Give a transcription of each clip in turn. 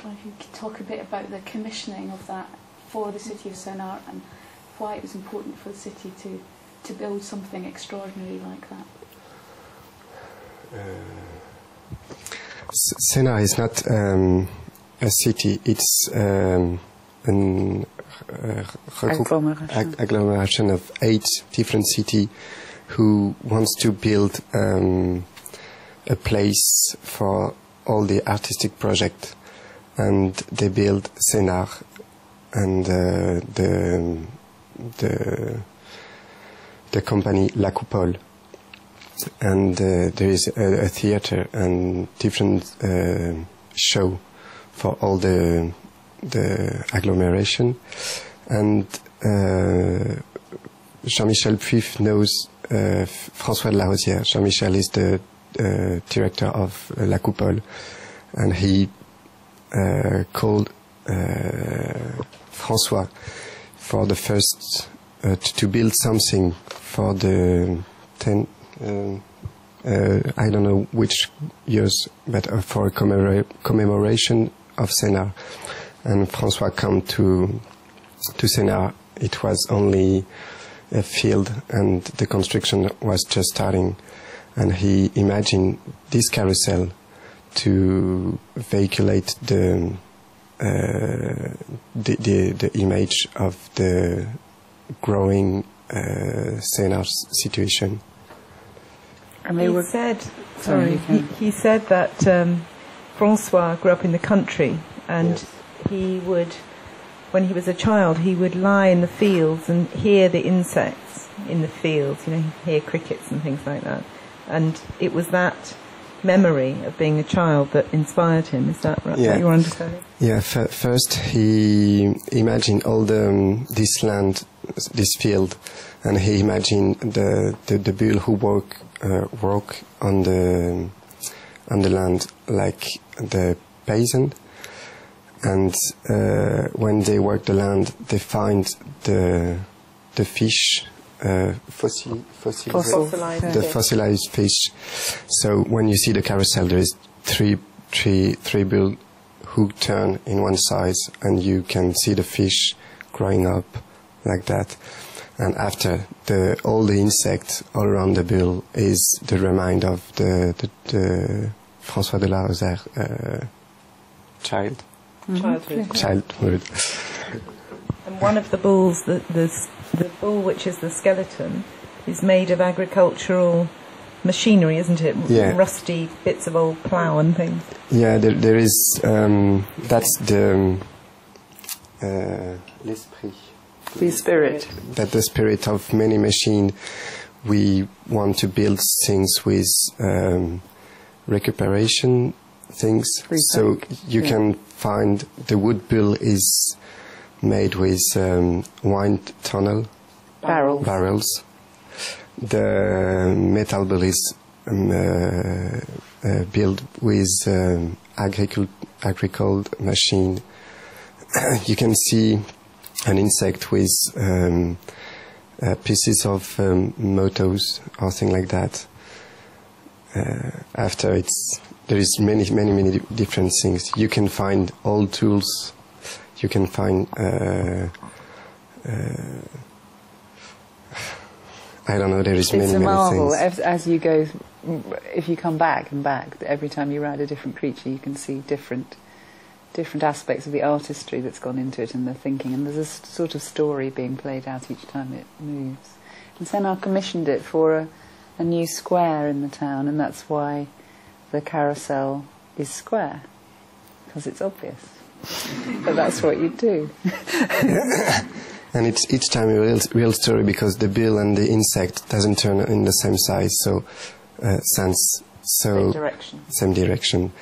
Well, if you could talk a bit about the commissioning of that for the city of Senart and why it was important for the city to build something extraordinary like that. Senart is not a city, it's an agglomeration of 8 different cities who wants to build a place for all the artistic project, and they build Senart and the company La Coupole, and there is a theater and different show for all the agglomeration, and Jean-Michel Puif knows François de la Rosière. Jean-Michel is the director of La Coupole, and he called François for the first to build something for the 10 I don't know which years, but for a commemoration of Senart. And François come to Senart. It was only a field and the construction was just starting, and he imagined this carousel to vehiculate the image of the growing Senart situation. And he said that François grew up in the country, and yes. he would, when he was a child, he would lie in the fields and hear the insects in the fields, you know, hear crickets and things like that. And it was that memory of being a child that inspired him. Is that right? Yeah. That your understanding? Yeah. First, he imagined all this land, this field, and he imagined the bull who walk on the land like the peasant. And when they work the land, they find the fish, fossilized fish. So when you see the carousel, there is three bulls who turn in one side, and you can see the fish growing up like that. And after, all the insects all around the bull is the reminder of the François de la Rosière childhood. And one of the bulls, the bull which is the skeleton, is made of agricultural machinery, isn't it? Yeah. Rusty bits of old plough and things. Yeah, there is. That's the l'esprit. The spirit. That the spirit of many machines. We want to build things with recuperation things. So you can find the wood bull is made with wind tunnel barrels. The metal bull is built with agricultural machine. You can see an insect with pieces of motos or thing like that. After there is many different things. You can find old tools. You can find I don't know. There is many marvel. things. As you go, if you come back and back, every time you ride a different creature, you can see different aspects of the artistry that's gone into it and the thinking. And there's a sort of story being played out each time it moves. And Senart commissioned it for a new square in the town, and that's why the carousel is square, because it's obvious. But that's what you do. And it's each time a real story, because the bill and the insect doesn't turn in the same size, same direction.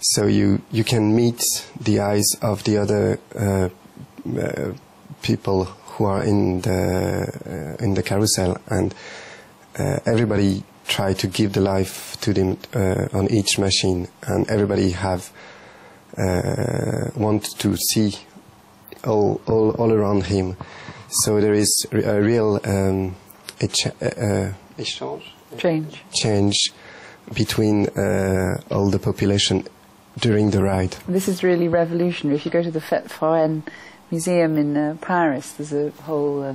So you can meet the eyes of the other people who are in the carousel, and everybody try to give the life to them on each machine, and everybody want to see all around him. So there is a real change between all the population during the ride. This is really revolutionary. If you go to the Fête Foraine Museum in Paris, there's a whole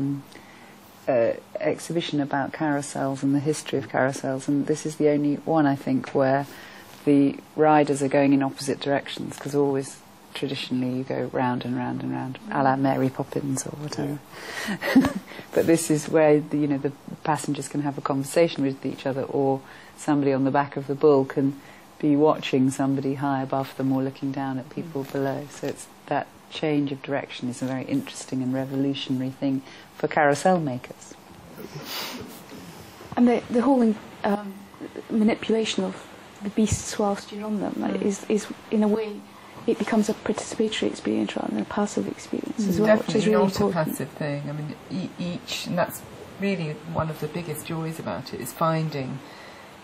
exhibition about carousels and the history of carousels, and this is the only one, I think, where the riders are going in opposite directions, because always traditionally you go round and round and round, a la Mary Poppins or whatever. But this is where the passengers can have a conversation with each other, or somebody on the back of the bull can be watching somebody high above them or looking down at people below. So it's that change of direction is a very interesting and revolutionary thing for carousel makers. And the whole manipulation of the beasts whilst you're on them is in a way, it becomes a participatory experience rather than a passive experience as well, which is really important. Not a passive thing. I mean, each, and that's really one of the biggest joys about it, is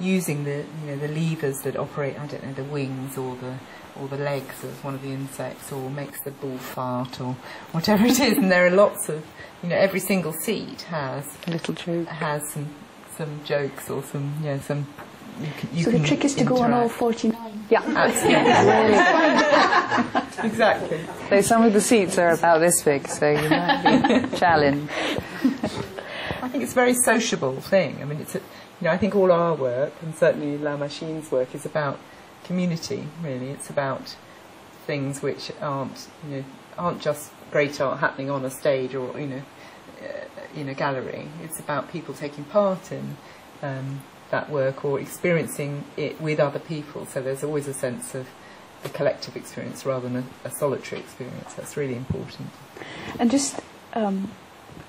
using the levers that operate, I don't know, the wings or the legs of one of the insects, or makes the bull fart, or whatever it is. And there are lots of, every single seat has a little joke, has some jokes or some you so can the trick is to go on all 49. Yeah, absolutely. Exactly. So some of the seats are about this big, so you might be challenged. I think it's a very sociable thing. I mean, I think all our work, and certainly La Machine's work, is about community. Really, it's about things which aren't just great art happening on a stage or in a gallery. It's about people taking part in that work or experiencing it with other people. So there's always a sense of a collective experience rather than a solitary experience. That's really important. And just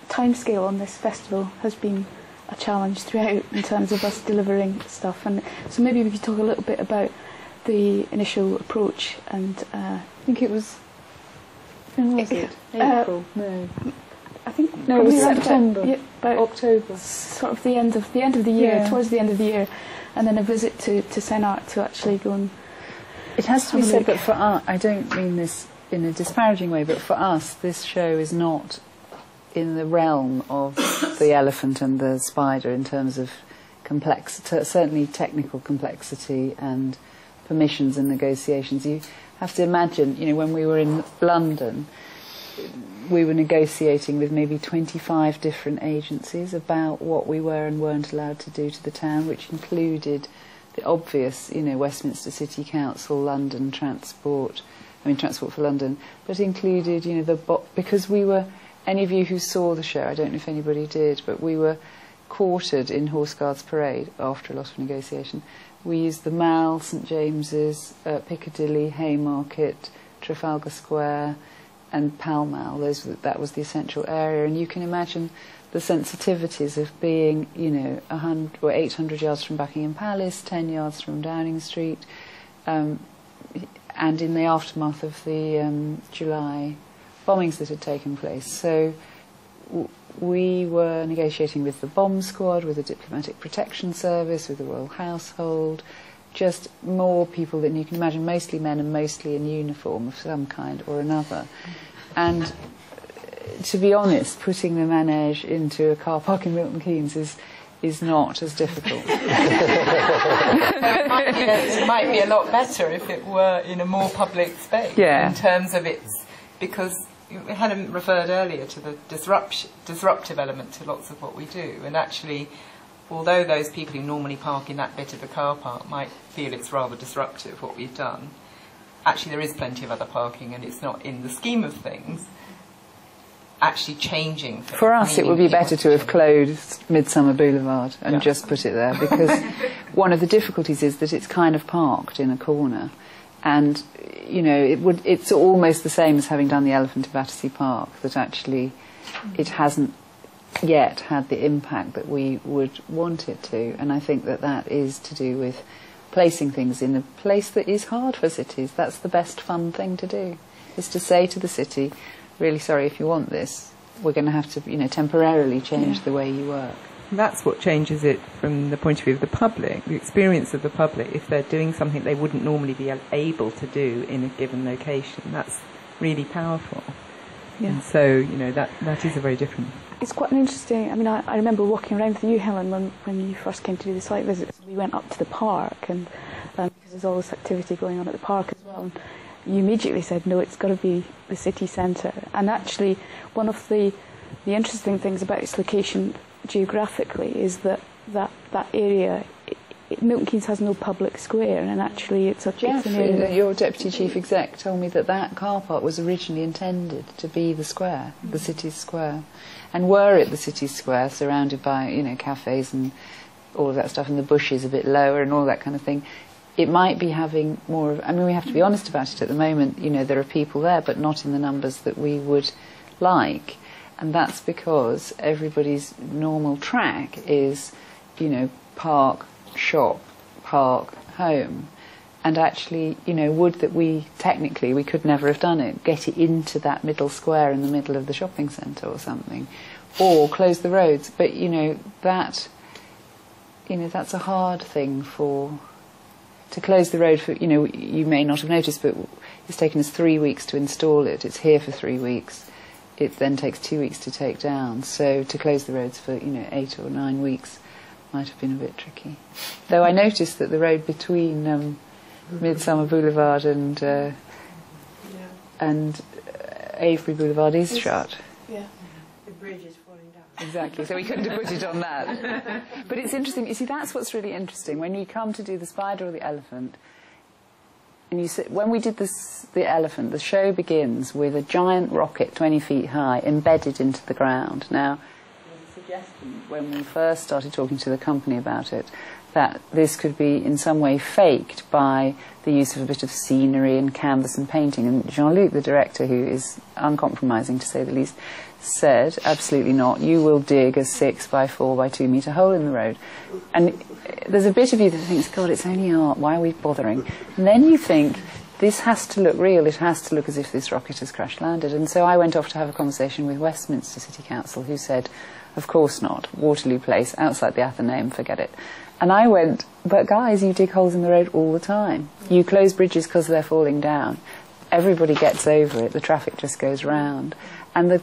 timescale on this festival has been a challenge throughout in terms of us delivering stuff. And so maybe we could talk a little bit about the initial approach. And I think it was... When was it? April? No. I think no, it was September. Yeah, about October. Sort of the end of the year, yeah. Towards the end of the year, and then a visit to Saint-Art to actually go and... It has to be said that for us, I don't mean this in a disparaging way, but for us, this show is not in the realm of the elephant and the spider in terms of complexity, certainly technical complexity and permissions and negotiations. You have to imagine, when we were in London, we were negotiating with maybe 25 different agencies about what we were and weren't allowed to do to the town, which included the obvious, Westminster City Council, London Transport for London, but included, because we were, any of you who saw the show, I don't know if anybody did, but we were quartered in Horse Guards Parade after a lot of negotiation. We used the Mall, St James's, Piccadilly, Haymarket, Trafalgar Square, and Pall Mall. That was the essential area, and you can imagine the sensitivities of being, 100 or 800 yards from Buckingham Palace, 10 yards from Downing Street, and in the aftermath of the July bombings that had taken place. So we were negotiating with the bomb squad, with the Diplomatic Protection Service, with the Royal Household, just more people than you can imagine, mostly men and mostly in uniform of some kind or another. And to be honest, putting the manège into a car park in Milton Keynes is not as difficult. It might be a lot better if it were in a more public space, in terms of its, because Helen referred earlier to the disruptive element to lots of what we do, and actually, although those people who normally park in that bit of the car park might feel it's rather disruptive what we've done, actually there is plenty of other parking, and it's not, in the scheme of things, actually changing things. For us, it would be better to have closed Midsummer Boulevard and just put it there, because one of the difficulties is that it's kind of parked in a corner, and it's almost the same as having done the Elephant in Battersea Park, that actually it hasn't yet had the impact that we would want it to. And I think that is to do with placing things in a place that is hard for cities. That's the best fun thing to do, is to say to the city, really sorry, if you want this, we're going to have to temporarily change the way you work. That's what changes it from the point of view of the public, the experience of the public. If they're doing something they wouldn't normally be able to do in a given location, that's really powerful. Yeah. And so, that is a very different... It's quite an interesting... I remember walking around with you, Helen, when you first came to do the site visits. We went up to the park, and because there's all this activity going on at the park as well. And you immediately said, no, it's got to be the city centre. And actually, one of the interesting things about its location geographically is that area, Milton Keynes has no public square, and actually it's an area. Your deputy chief exec told me that car park was originally intended to be the square, the city's square, and were it the city's square, surrounded by cafes and all of that stuff, and the bushes a bit lower and all that kind of thing, it might be having more of. I mean, we have to be honest about it. At the moment, there are people there, but not in the numbers that we would like, and that's because everybody's normal track is, park, shop, park, home. And actually, would that we could never have done it, get it into that middle square in the middle of the shopping centre or something, or close the roads. But, that's a hard thing to close the road for, you may not have noticed, but it's taken us 3 weeks to install it. It's here for 3 weeks. It then takes 2 weeks to take down. So to close the roads for, 8 or 9 weeks might have been a bit tricky. Though I noticed that the road between Midsummer Boulevard and Avebury Boulevard is shut. Yeah. The bridge is falling down. Exactly, so we couldn't have put it on that. But it's interesting, you see, that's what's really interesting. When you come to do the spider or the elephant, and when we did the elephant, the show begins with a giant rocket 20 feet high embedded into the ground. Now, suggestion when we first started talking to the company about it that this could be in some way faked by the use of a bit of scenery and canvas and painting, and Jean-Luc, the director, who is uncompromising to say the least, said absolutely not, you will dig a 6 by 4 by 2 metre hole in the road. And there's a bit of you that thinks, God, it's only art, why are we bothering? And then you think, this has to look real, it has to look as if this rocket has crash landed. And so I went off to have a conversation with Westminster City Council, who said, of course not, Waterloo Place, outside the Athenaeum, forget it. And I went, but guys, you dig holes in the road all the time. You close bridges because they're falling down. Everybody gets over it, the traffic just goes round. And the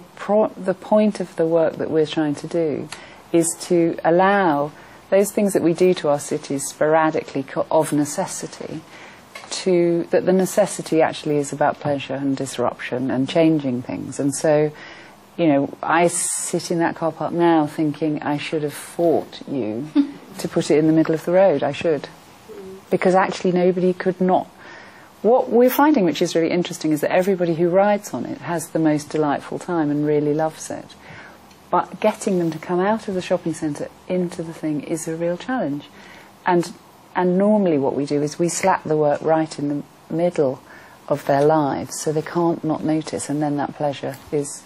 point of the work that we're trying to do is to allow those things that we do to our cities sporadically of necessity, that the necessity actually is about pleasure and disruption and changing things. And so, I sit in that car park now thinking I should have fought you to put it in the middle of the road. I should. Because actually nobody could not. What we're finding, which is really interesting, is that everybody who rides on it has the most delightful time and really loves it. But getting them to come out of the shopping centre into the thing is a real challenge. And normally what we do is we slap the work right in the middle of their lives so they can't not notice, and then that pleasure is,